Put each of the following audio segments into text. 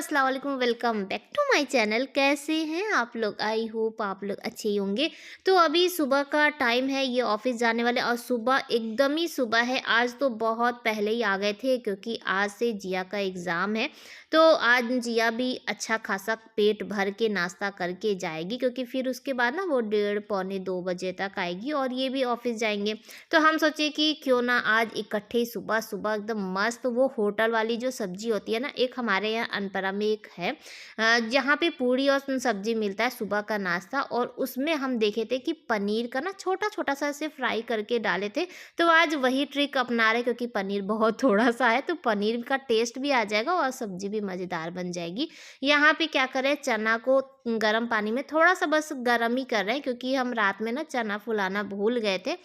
अस्सलाम वालेकुम, welcome back to my channel. कैसे हैं आप लोग? आई होप आप लोग अच्छे ही होंगे। तो अभी सुबह का टाइम है, ये ऑफिस जाने वाले और सुबह एकदम ही सुबह है। आज तो बहुत पहले ही आ गए थे क्योंकि आज से जिया का एग्ज़ाम है। तो आज जिया भी अच्छा खासा पेट भर के नाश्ता करके जाएगी क्योंकि फिर उसके बाद ना वो 1:30 पौने 2 बजे तक आएगी और ये भी ऑफिस जाएंगे। तो हम सोचे कि क्यों ना आज इकट्ठे सुबह सुबह एकदम मस्त वो होटल वाली जो सब्जी होती है ना, एक हमारे यहाँ अनपरा में एक है जहाँ पे पूड़ी और सब्जी मिलता है सुबह का नाश्ता, और उसमें हम देखे थे कि पनीर का ना छोटा छोटा सा ऐसे फ्राई करके डाले थे। तो आज वही ट्रिक अपना रहे क्योंकि पनीर बहुत थोड़ा सा है, तो पनीर का टेस्ट भी आ जाएगा और सब्जी भी मज़ेदार बन जाएगी। यहाँ पे क्या करें, चना को गर्म पानी में थोड़ा सा बस गर्म ही कर रहे हैं क्योंकि हम रात में ना चना फुलाना भूल गए थे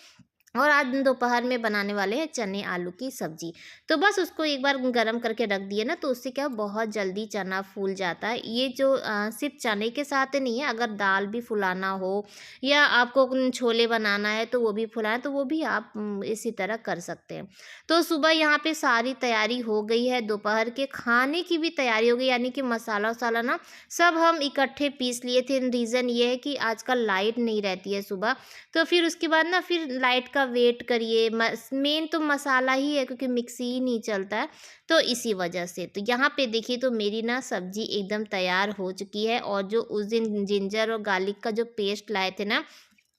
और आज दोपहर में बनाने वाले हैं चने आलू की सब्जी। तो बस उसको एक बार गरम करके रख दिए ना, तो उससे क्या बहुत जल्दी चना फूल जाता है। ये जो सिर्फ चने के साथ नहीं है, अगर दाल भी फुलाना हो या आपको छोले बनाना है तो वो भी फुलाएं, तो वो भी आप इसी तरह कर सकते हैं। तो सुबह यहाँ पे सारी तैयारी हो गई है, दोपहर के खाने की भी तैयारी हो गई, यानी कि मसाला वसाला ना सब हम इकट्ठे पीस लिए थे। रीज़न ये है कि आजकल लाइट नहीं रहती है सुबह, तो फिर उसके बाद ना फिर लाइट का वेट करिए। मेन तो मसाला ही है क्योंकि मिक्सी ही नहीं चलता है, तो इसी वजह से। तो यहाँ पे देखिए, तो मेरी ना सब्जी एकदम तैयार हो चुकी है और जो उस दिन जिंजर और गार्लिक का जो पेस्ट लाए थे ना,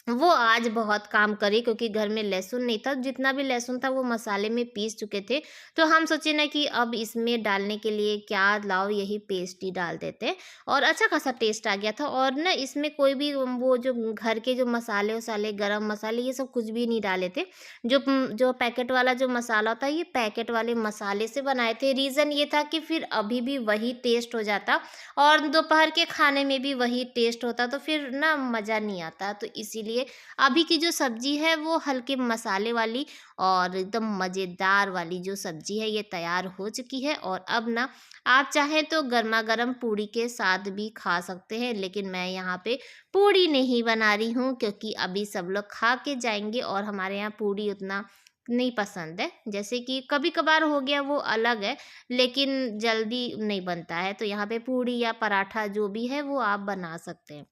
वो आज बहुत काम करी क्योंकि घर में लहसुन नहीं था, जितना भी लहसुन था वो मसाले में पीस चुके थे। तो हम सोचे ना कि अब इसमें डालने के लिए क्या लाओ, यही पेस्ट ही डाल देते हैं और अच्छा खासा टेस्ट आ गया था। और ना इसमें कोई भी वो जो घर के जो मसाले वसाले, गरम मसाले, ये सब कुछ भी नहीं डाले थे। जो पैकेट वाला जो मसाला होता है, ये पैकेट वाले मसाले से बनाए थे। रीज़न ये था कि फिर अभी भी वही टेस्ट हो जाता और दोपहर के खाने में भी वही टेस्ट होता, तो फिर ना मज़ा नहीं आता। तो इसीलिए अभी की जो सब्ज़ी है वो हल्के मसाले वाली और एकदम मज़ेदार वाली जो सब्ज़ी है ये तैयार हो चुकी है। और अब ना आप चाहें तो गरमा-गरम पूड़ी के साथ भी खा सकते हैं, लेकिन मैं यहाँ पे पूड़ी नहीं बना रही हूँ क्योंकि अभी सब लोग खा के जाएँगे और हमारे यहाँ पूड़ी उतना नहीं पसंद है। जैसे कि कभी-कभार हो गया वो अलग है, लेकिन जल्दी नहीं बनता है। तो यहाँ पे पूड़ी या पराठा जो भी है वो आप बना सकते हैं।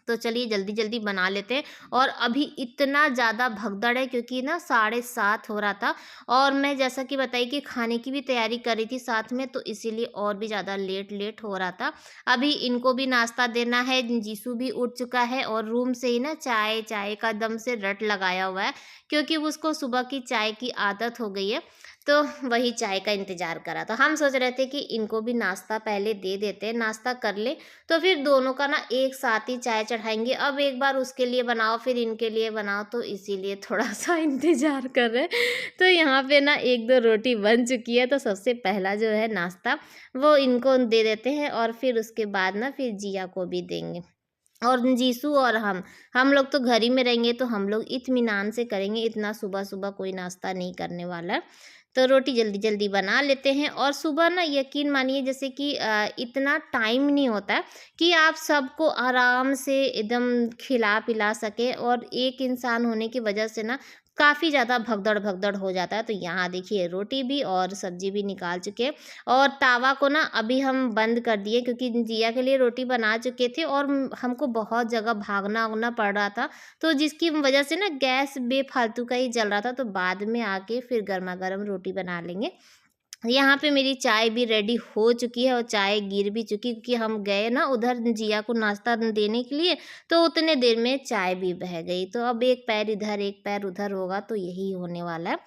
तो चलिए जल्दी-जल्दी बना लेते हैं। और अभी इतना ज़्यादा भगदड़ है क्योंकि ना 7:30 हो रहा था और मैं जैसा कि बताई कि खाने की भी तैयारी कर रही थी साथ में, तो इसीलिए और भी ज़्यादा लेट हो रहा था। अभी इनको भी नाश्ता देना है, जीसू भी उठ चुका है और रूम से ही ना चाय चाय का दम से रट लगाया हुआ है क्योंकि उसको सुबह की चाय की आदत हो गई है। तो वही चाय का इंतज़ार करा। तो हम सोच रहे थे कि इनको भी नाश्ता पहले दे देते हैं, नाश्ता कर ले तो फिर दोनों का ना एक साथ ही चाय चढ़ाएँगे। अब एक बार उसके लिए बनाओ, फिर इनके लिए बनाओ, तो इसीलिए थोड़ा-सा इंतज़ार कर रहे हैं। तो यहाँ पे ना 1-2 रोटी बन चुकी है, तो सबसे पहला जो है नाश्ता, वो इनको दे देते हैं और फिर उसके बाद ना फिर जिया को भी देंगे। और जीसू और हम लोग तो घर ही में रहेंगे, तो हम लोग इत्मीनान से करेंगे, इतना सुबह-सुबह कोई नाश्ता नहीं करने वाला है। तो रोटी जल्दी-जल्दी बना लेते हैं और सुबह ना यकीन मानिए जैसे कि इतना टाइम नहीं होता है कि आप सबको आराम से एकदम खिला-पिला सकें, और एक इंसान होने की वजह से ना काफ़ी ज़्यादा भगदड़-भगदड़ हो जाता है। तो यहाँ देखिए रोटी भी और सब्ज़ी भी निकाल चुके हैं और तावा को ना अभी हम बंद कर दिए क्योंकि जिया के लिए रोटी बना चुके थे और हमको बहुत जगह भागना-वागना पड़ रहा था। तो जिसकी वजह से ना गैस बेफ़ालतू का ही जल रहा था, तो बाद में आके फिर गरमा-गरम रोटी बना लेंगे। यहाँ पे मेरी चाय भी रेडी हो चुकी है और चाय गिर भी चुकी क्योंकि हम गए ना उधर जिया को नाश्ता देने के लिए, तो उतने देर में चाय भी बह गई। तो अब एक पैर इधर एक पैर उधर होगा, तो यही होने वाला है।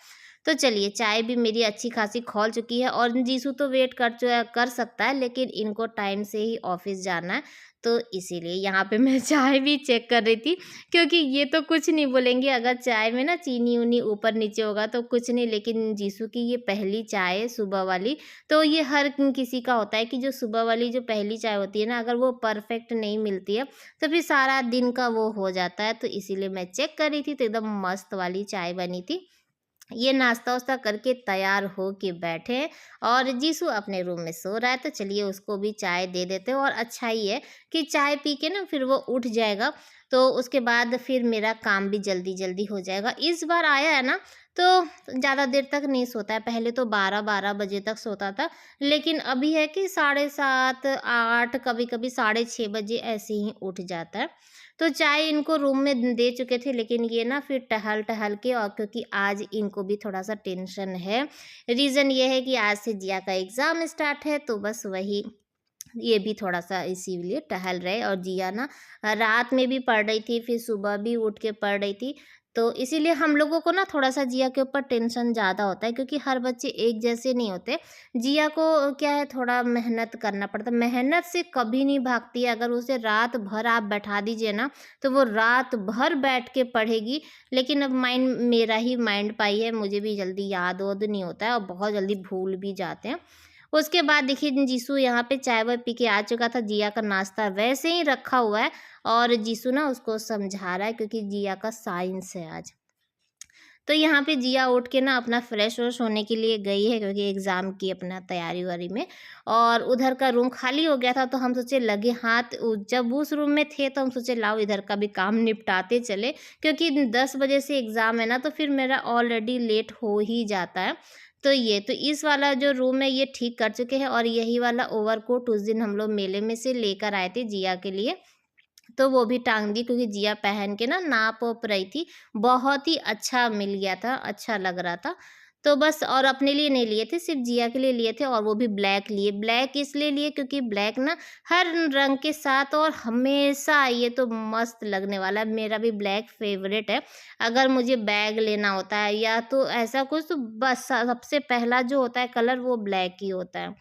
तो चलिए चाय भी मेरी अच्छी खासी खौल चुकी है और जीसू तो वेट कर सकता है, लेकिन इनको टाइम से ही ऑफिस जाना है, तो इसीलिए यहाँ पे मैं चाय भी चेक कर रही थी क्योंकि ये तो कुछ नहीं बोलेंगे अगर चाय में ना चीनी-ऊनी ऊपर-नीचे होगा तो कुछ नहीं, लेकिन जीसू की ये पहली चाय है सुबह वाली। तो ये हर किसी का होता है कि जो सुबह वाली जो पहली चाय होती है ना, अगर वो परफेक्ट नहीं मिलती है, तो फिर सारा दिन का वो हो जाता है। तो इसीलिए मैं चेक कर रही थी, तो एकदम मस्त वाली चाय बनी थी। ये नाश्ता-वास्ता करके तैयार हो के बैठे हैं और जीसू अपने रूम में सो रहा है, तो चलिए उसको भी चाय दे देते हैं। और अच्छा ही है कि चाय पी के ना फिर वो उठ जाएगा, तो उसके बाद फिर मेरा काम भी जल्दी-जल्दी हो जाएगा। इस बार आया है ना, तो ज़्यादा देर तक नहीं सोता है, पहले तो 12-12 बजे तक सोता था, लेकिन अभी है कि साढ़े 7, 8, कभी-कभी साढ़े 6 बजे ऐसे ही उठ जाता है। तो चाय इनको रूम में दे चुके थे, लेकिन ये ना फिर टहल-टहल के, और क्योंकि आज इनको भी थोड़ा-सा टेंशन है। रीज़न ये है कि आज से जिया का एग्ज़ाम स्टार्ट है, तो बस वही ये भी थोड़ा-सा इसीलिए टहल रहे। और जिया ना रात में भी पढ़ रही थी, फिर सुबह भी उठ के पढ़ रही थी। तो इसीलिए हम लोगों को ना थोड़ा-सा जिया के ऊपर टेंशन ज़्यादा होता है, क्योंकि हर बच्चे एक जैसे नहीं होते। जिया को क्या है, थोड़ा मेहनत करना पड़ता है, मेहनत से कभी नहीं भागती है। अगर उसे रात भर आप बैठा दीजिए ना, तो वो रात भर बैठ के पढ़ेगी। लेकिन अब माइंड मेरा ही माइंड पाई है, मुझे भी जल्दी याद-वाद नहीं होता है और बहुत जल्दी भूल भी जाते हैं। उसके बाद देखिए जीसू यहाँ पे चाय-वाय पी के आ चुका था, जिया का नाश्ता वैसे ही रखा हुआ है और जीसू ना उसको समझा रहा है, क्योंकि जिया का साइंस है आज। तो यहाँ पे जिया उठ के ना अपना फ्रेश-व्रेश होने के लिए गई है, क्योंकि एग्ज़ाम की अपना तैयारी-वारी में। और उधर का रूम खाली हो गया था, तो हम सोचे लगे हाथ जब उस रूम में थे तो हम सोचे लाओ इधर का भी काम निपटाते चले, क्योंकि 10 बजे से एग्ज़ाम है ना, तो फिर मेरा ऑलरेडी लेट हो ही जाता है। तो इस वाला जो रूम है ये ठीक कर चुके हैं, और यही वाला ओवरकोट उस दिन हम लोग मेले में से लेकर आए थे जिया के लिए। तो वो भी टाँग दी, क्योंकि जिया पहन के ना नाप-वाप रही थी। बहुत ही अच्छा मिल गया था, अच्छा लग रहा था। तो बस, और अपने लिए नहीं लिए थे, सिर्फ़ जिया के लिए लिए थे, और वो भी ब्लैक लिए। ब्लैक इसलिए लिए क्योंकि ब्लैक ना हर रंग के साथ और हमेशा ये तो मस्त लगने वाला है। मेरा भी ब्लैक फ़ेवरेट है। अगर मुझे बैग लेना होता है या तो ऐसा कुछ, तो बस सबसे पहला जो होता है कलर वो ब्लैक ही होता है।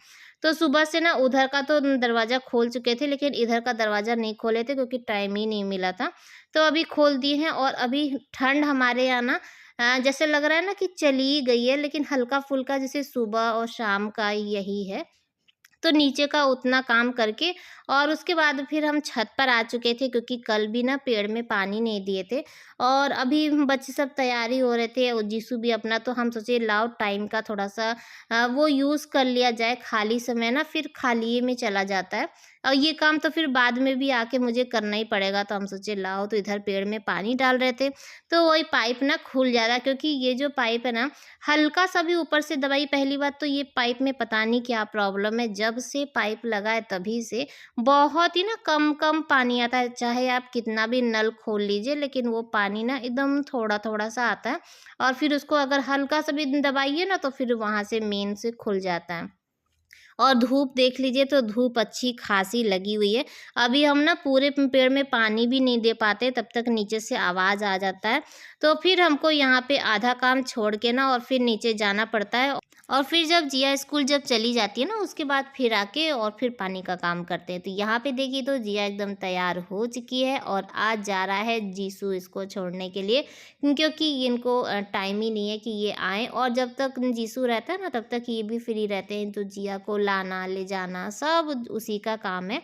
तो सुबह से ना उधर का तो दरवाज़ा खोल चुके थे, लेकिन इधर का दरवाज़ा नहीं खोले थे, क्योंकि टाइम ही नहीं मिला था। तो अभी खोल दिए हैं, और अभी ठंड हमारे यहाँ ना जैसे लग रहा है ना कि चली ही गई है, लेकिन हल्का-फुल्का जैसे सुबह और शाम का यही है। तो नीचे का उतना काम करके, और उसके बाद फिर हम छत पर आ चुके थे, क्योंकि कल भी ना पेड़ में पानी नहीं दिए थे। और अभी बच्चे सब तैयारी हो रहे थे, और जीसू भी अपना, तो हम सोचे लाओ टाइम का थोड़ा-सा वो यूज़ कर लिया जाए। खाली समय ना फिर खालिए में चला जाता है, और ये काम तो फिर बाद में भी आके मुझे करना ही पड़ेगा। तो हम सोचे लाओ, तो इधर पेड़ में पानी डाल रहे थे, तो वही पाइप ना खुल जा रहा है, क्योंकि ये जो पाइप है ना हल्का-सा भी ऊपर से दबाई। पहली बात तो ये पाइप में पता नहीं क्या प्रॉब्लम है, जब से पाइप लगा है तभी से बहुत ही ना कम-कम पानी आता है। चाहे आप कितना भी नल खोल लीजिए, लेकिन वो पानी ना एकदम थोड़ा-थोड़ा सा आता है, और फिर उसको अगर हल्का-सा भी दबाइए ना, तो फिर वहाँ से मेन से खुल जाता है। और धूप देख लीजिए, तो धूप अच्छी खासी लगी हुई है। अभी हम ना पूरे पेड़ में पानी भी नहीं दे पाते, तब तक नीचे से आवाज़ आ जाता है। तो फिर हमको यहाँ पे आधा काम छोड़ के ना और फिर नीचे जाना पड़ता है, और फिर जब जिया स्कूल जब चली जाती है ना, उसके बाद फिर आके और फिर पानी का काम करते हैं। तो यहाँ पे देखिए, तो जिया एकदम तैयार हो चुकी है, और आज जा रहा है जीसू इसको छोड़ने के लिए, क्योंकि इनको टाइम ही नहीं है कि ये आएँ, और जब तक जीसू रहता है ना, तब तक ये भी फ्री रहते हैं। तो जिया को लाना, ले जाना सब उसी का काम है।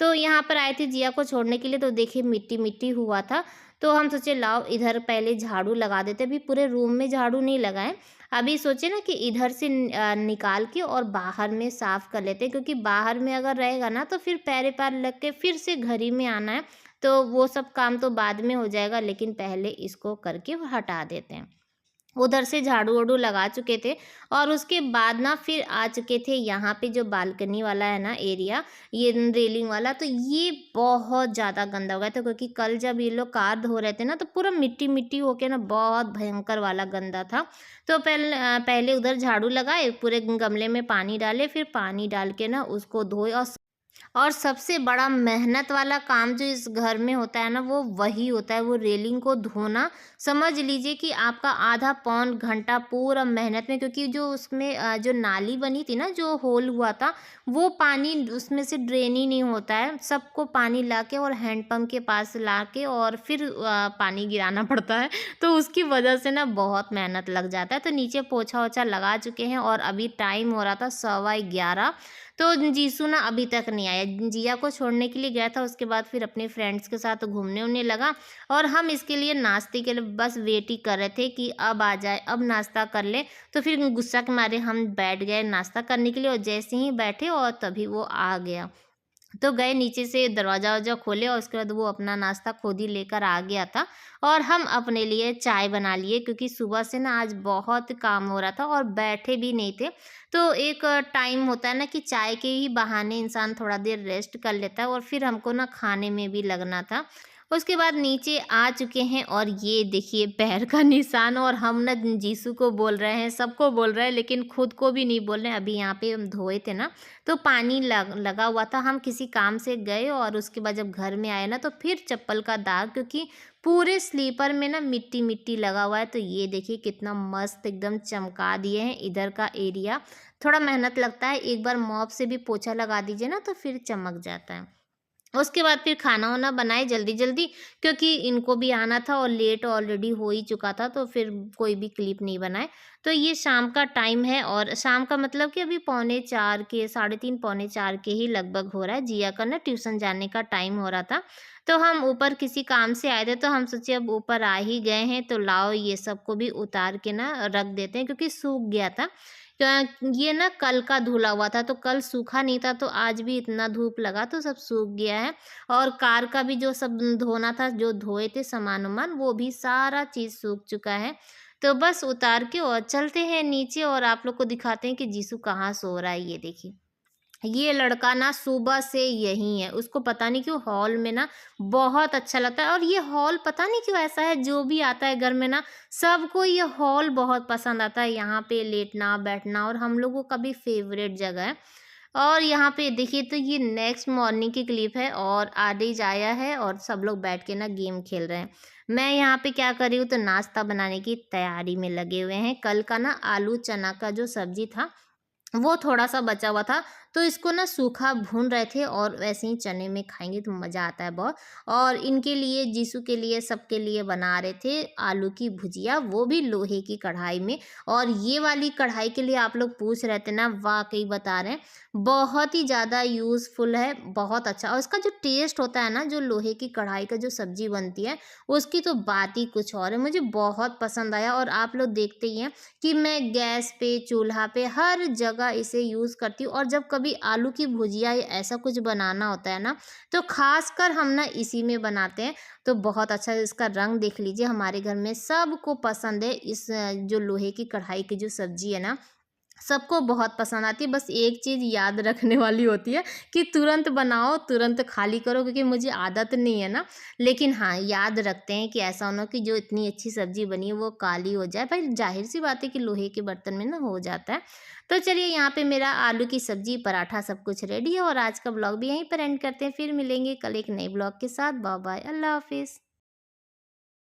तो यहाँ पर आए थे जिया को छोड़ने के लिए, तो देखिए मिट्टी-मिट्टी हुआ था। तो हम सोचे लाओ इधर पहले झाड़ू लगा देते, अभी पूरे रूम में झाड़ू नहीं लगाए। अभी सोचे ना कि इधर से निकाल के और बाहर में साफ़ कर लेते हैं, क्योंकि बाहर में अगर रहेगा ना, तो फिर पैर-पैर लग के फिर से घर ही में आना है। तो वो सब काम तो बाद में हो जाएगा, लेकिन पहले इसको करके हटा देते हैं। उधर से झाड़ू-वाड़ू लगा चुके थे, और उसके बाद ना फिर आ चुके थे यहाँ पे, जो बालकनी वाला है ना एरिया, ये रेलिंग वाला, तो ये बहुत ज़्यादा गंदा हो गया था, क्योंकि कल जब ये लोग कार धो रहे थे ना, तो पूरा मिट्टी-मिट्टी होके ना बहुत भयंकर वाला गंदा था। तो पहले उधर झाड़ू लगाए, पूरे गमले में पानी डाले, फिर पानी डाल के ना उसको धोए, और सबसे बड़ा मेहनत वाला काम जो इस घर में होता है ना, वो वही होता है, वो रेलिंग को धोना। समझ लीजिए कि आपका आधा पौन घंटा पूरा मेहनत में, क्योंकि जो उसमें जो नाली बनी थी ना, जो होल हुआ था, वो पानी उसमें से ड्रेन ही नहीं होता है। सबको पानी लाके और हैंडपंप के पास लाके और फिर पानी गिराना पड़ता है। तो उसकी वजह से ना बहुत मेहनत लग जाता है। तो नीचे पोछा-वोछा लगा चुके हैं, और अभी टाइम हो रहा था 11:15। तो जीसू ना अभी तक नहीं आया। जिया को छोड़ने के लिए गया था, उसके बाद फिर अपने फ्रेंड्स के साथ घूमने-वूमने लगा, और हम इसके लिए नाश्ते के लिए बस वेट ही कर रहे थे कि अब आ जाए, अब नाश्ता कर ले। तो फिर गुस्सा के मारे हम बैठ गए नाश्ता करने के लिए, और जैसे ही बैठे और तभी वो आ गया। तो गए नीचे से दरवाज़ा-वरवाज़ा खोले और उसके बाद वो अपना नाश्ता खुद ही लेकर आ गया था और हम अपने लिए चाय बना लिए क्योंकि सुबह से ना आज बहुत काम हो रहा था और बैठे भी नहीं थे। तो एक टाइम होता है ना कि चाय के ही बहाने इंसान थोड़ा देर रेस्ट कर लेता है और फिर हमको ना खाने में भी लगना था। उसके बाद नीचे आ चुके हैं और ये देखिए पैर का निशान और हम ना जीसू को बोल रहे हैं, सबको बोल रहे हैं लेकिन खुद को भी नहीं बोल रहे हैं। अभी यहाँ पे हम धोए थे ना तो पानी लगा हुआ था, हम किसी काम से गए और उसके बाद जब घर में आए ना तो फिर चप्पल का दाग क्योंकि पूरे स्लीपर में ना मिट्टी मिट्टी लगा हुआ है। तो ये देखिए कितना मस्त एकदम चमका दिए हैं इधर का एरिया। थोड़ा मेहनत लगता है, एक बार मॉप से भी पोछा लगा दीजिए ना तो फिर चमक जाता है। उसके बाद फिर खाना-वाना बनाए जल्दी-जल्दी क्योंकि इनको भी आना था और लेट ऑलरेडी हो ही चुका था, तो फिर कोई भी क्लिप नहीं बनाए। तो ये शाम का टाइम है और शाम का मतलब कि अभी पौने 4 के, साढ़े 3 पौने 4 के ही लगभग हो रहा है। जिया का ना ट्यूशन जाने का टाइम हो रहा था। तो हम ऊपर किसी काम से आए थे तो हम सोचे अब ऊपर आ ही गए हैं तो लाओ ये सबको भी उतार के ना रख देते हैं क्योंकि सूख गया था। ये ना कल का धुला हुआ था तो कल सूखा नहीं था तो आज भी इतना धूप लगा तो सब सूख गया है। और कार का भी जो सब धोना था, जो धोए थे सामान-वामान वो भी सारा चीज़ सूख चुका है। तो बस उतार के और चलते हैं नीचे और आप लोग को दिखाते हैं कि जीसू कहाँ सो रहा है, ये देखिए। ये लड़का ना सुबह से यहीं है, उसको पता नहीं क्यों हॉल में ना बहुत अच्छा लगता है और ये हॉल पता नहीं क्यों ऐसा है, जो भी आता है घर में ना सबको ये हॉल बहुत पसंद आता है, यहाँ पे लेटना बैठना और हम लोगों का भी फेवरेट जगह है। और यहाँ पे देखिए तो ये नेक्स्ट मॉर्निंग की क्लिप है और आदिज आया है और सब लोग बैठ के ना गेम खेल रहे हैं। मैं यहाँ पे क्या कर रही हूँ तो नाश्ता बनाने की तैयारी में लगे हुए हैं। कल का ना आलू चना का जो सब्जी था वो थोड़ा-सा बचा हुआ था, तो इसको ना सूखा भून रहे थे और वैसे ही चने में खाएँगे तो मज़ा आता है बहुत। और इनके लिए, जीसू के लिए, सबके लिए बना रहे थे आलू की भुजिया, वो भी लोहे की कढ़ाई में। और ये वाली कढ़ाई के लिए आप लोग पूछ रहे थे ना, वाक़ई बता रहे हैं, बहुत ही ज़्यादा यूज़फुल है, बहुत अच्छा। और उसका जो टेस्ट होता है ना, जो लोहे की कढ़ाई का जो सब्ज़ी बनती है, उसकी तो बात ही कुछ और है। मुझे बहुत पसंद आया और आप लोग देखते ही हैं कि मैं गैस पे, चूल्हा पे हर जगह इसे यूज़ करती हूँ और जब कभी आलू की भुजिया या ऐसा कुछ बनाना होता है ना, तो ख़ासकर हम ना इसी में बनाते हैं। तो बहुत अच्छा इसका रंग देख लीजिए, हमारे घर में सबको पसंद है। इस जो लोहे की कढ़ाई की जो सब्ज़ी है ना, सबको बहुत पसंद आती है। बस एक चीज़ याद रखने वाली होती है कि तुरंत बनाओ, तुरंत खाली करो क्योंकि मुझे आदत नहीं है ना। लेकिन हाँ, याद रखते हैं कि ऐसा ना हो कि जो इतनी अच्छी सब्ज़ी बनी है वो काली हो जाए। भाई ज़ाहिर-सी बात है कि लोहे के बर्तन में ना हो जाता है। तो चलिए यहाँ पे मेरा आलू की सब्ज़ी, पराठा सब कुछ रेडी है और आज का ब्लॉग भी यहीं पर एंड करते हैं। फिर मिलेंगे कल एक नए ब्लॉग के साथ। बाय-बाय, अल्लाह हाफ़िज़।